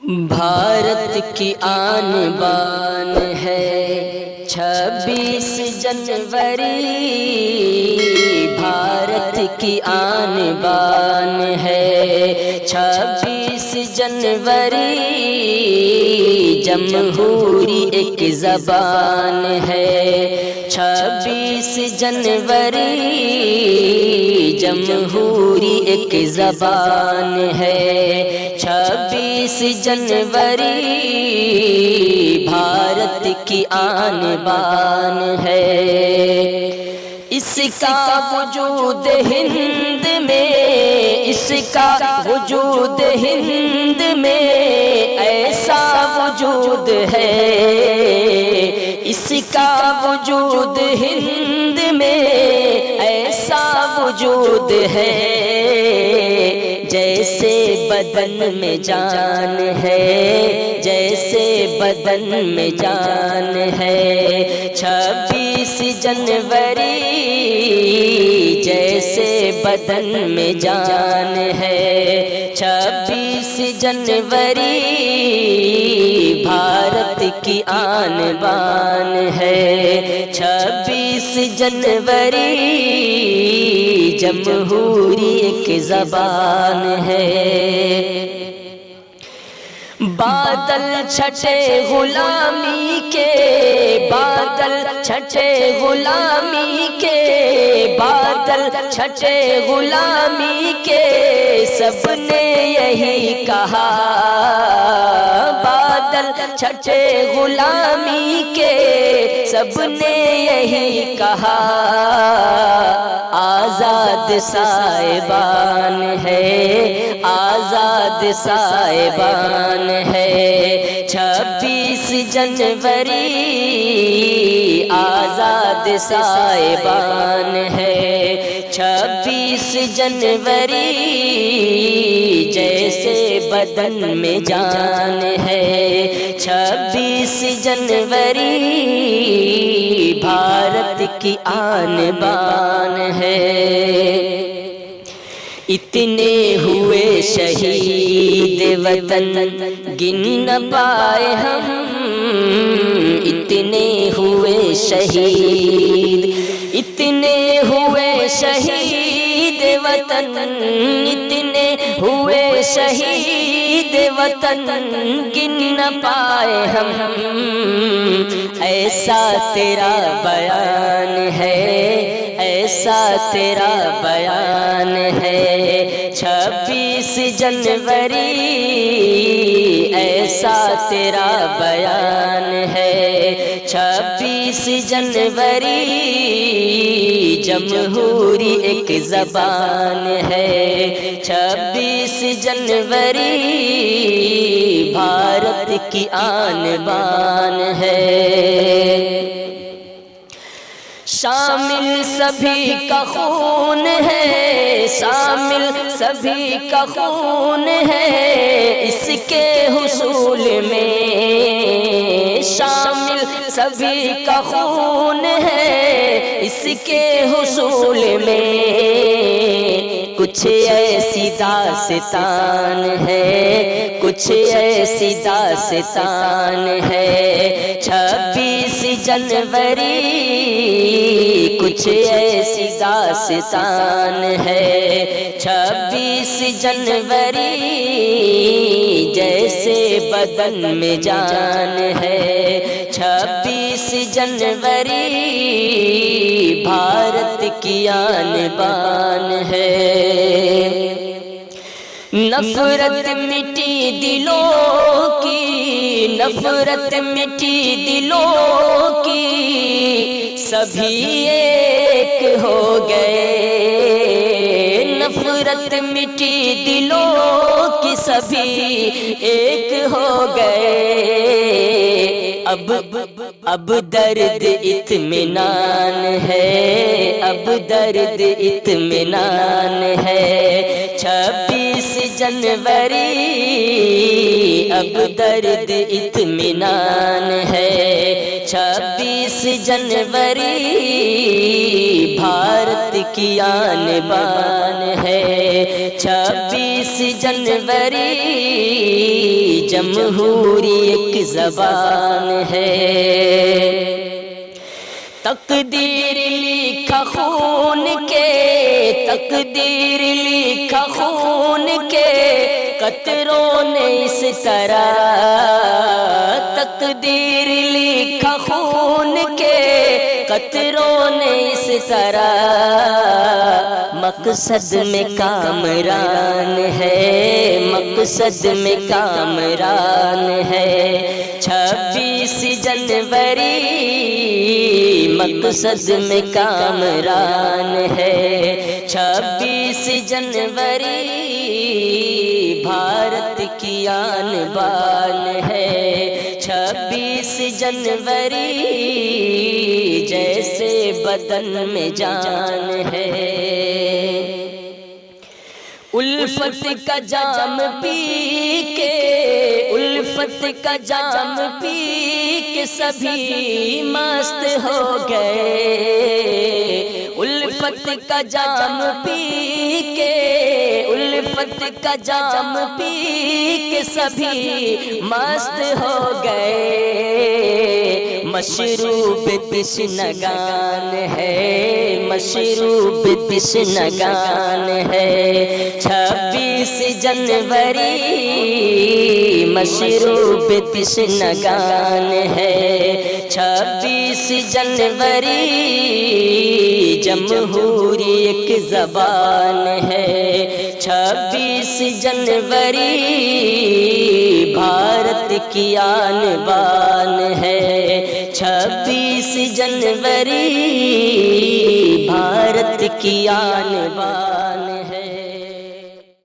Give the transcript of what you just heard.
بھارت کی آن بان ہے 26 جنوری، بھارت کی آن بان ہے 26 جنوری، جمہوری ایک زبان ہے 26 جنوری، جمہوری ایک زبان ہے 26 جنوری، بھارت کی آن بان ہے۔ اس کا وجود ہند میں، اس کا وجود ہند میں ایسا وجود ہے، اس کا وجود ہند میں ایسا وجود ہے، جیسے بدن میں جان ہے، جیسے بدن میں جان ہے 26 جنوری، جیسے بدن میں جان ہے 26 جنوری، بھارت کی آن بان ہے 26 جنوری، جمہوری ایک زبان ہے۔ بادل چھٹے غلامی کے، بادل چھٹے غلامی کے، بادل چھٹے غلامی کے، سب نے یہی کہا، بادل چھٹے غلامی کے، سب نے یہی کہا، آزاد سائبان ہے، آزاد سائبان ہے 26 جنوری، آزاد سائبان ہے 26 جنوری، جیسے بدن میں جان ہے 26 جنوری، بھارت کی آن بان ہے۔ اتنے ہوئے شہید وطن گن نہ پائے ہم، اتنے ہوئے شہید، اتنے ہوئے شہید وطن، اتنے ہوئے شہید وطن گن نہ پائے ہم، ایسا تیرا بیان ہے، ایسا تیرا بیان ہے 26 جنوری، ایسا تیرا بیان ہے 26 جنوری، جمہوری ایک زبان ہے 26 جنوری، بھارت کی آن بان ہے۔ شامل سبھی کا خون ہے، شامل سبھی کا خون ہے اس کے حصول میں، شامل سبھی کا خون ہے اس کے حصول میں، کچھ ایسی داستان ہے، کچھ ایسی داستان ہے 26 جنوری، کچھ ایسی داستان ہے 26 جنوری، جیسے بدن میں جان ہے 26 جنوری، بھارت کی آن بان ہے۔ نفرت مٹی دلوں کی، نفرت مٹی دلوں کی، سبھی ایک ہو گئے، نفرت مٹی دلوں کی، سبھی ایک ہو گئے، اب درد اطمینان ہے، اب درد اطمینان ہے 26 جنوری، اب درد اطمینان ہے 26 جنوری، بھارت کی آن بان ہے 26 جنوری، جمہوری ایک زبان ہے، تقدیر لکھا خون کے، تقدیر لکھا خون کے قطروں نے اس طرح، تقدیر لکھا خون کے قطروں نے اس طرح، مقصد میں کامران ہے، مقصد میں کامران ہے، 26 جنوری مقصد میں کامران ہے، 26 جنوری بھارت کی آن بان ہے، 26 جنوری جیسے بدن میں جان ہے، الفت کا جام پی کے، الفت کا جام پی کے سبھی مست ہو گئے، الفت کا جام پی کے، الفت کا جام پی کے سبھی مست ہو گئے، مشروب تشنگان ہے، مشروب تشنگان ہے، 26 جنوری مشروب تشنگان ہے، 26 جنوری جمہوری ایک زبان ہے، 26 جنوری بھارت کی آن بان ہے، 26 جنوری بھارت کی آن بان